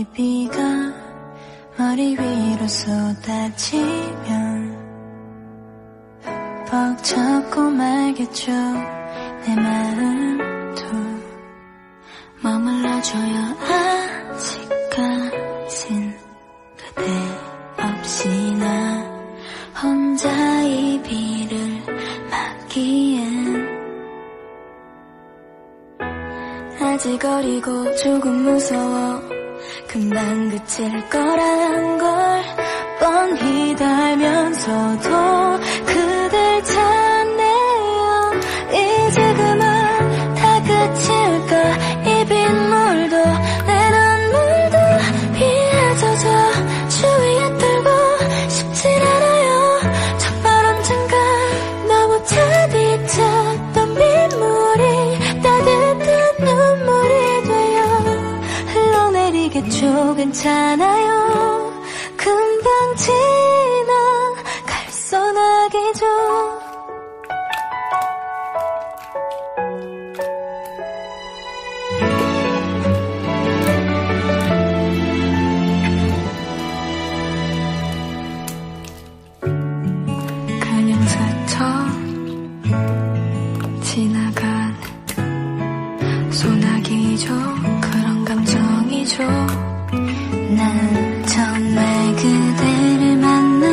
이 비가 머리 위로 쏟아지면 벅차고 말겠죠. 내 마음도 머물러줘요. 아직까진 그대 없이 나 혼자 이 비를 맞기엔 아직 어리고 조금 무서워. 금방 그칠 거란 걸 뻔히 달면서도 그댈 찾네요. 이제 그만 다 그칠까. 이 빗물도 내 눈물도 비에 젖어 주위에 떨고 싶진 않아요. 정말 언젠가 너무 차디쳤던 빗물이 따뜻한 눈물이 되어 흘러내리겠죠. 괜찮아요. 금방 지나갈 소나기죠. 그냥 스쳐 지나간 소나기죠. 그런 감정이죠. 난 정말 그대를 만나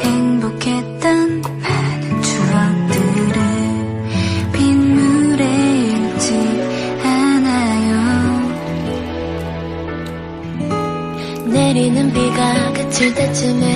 행복했던 많은 추억들을 빗물에 잃지 않아요. 내리는 비가 그칠 때쯤에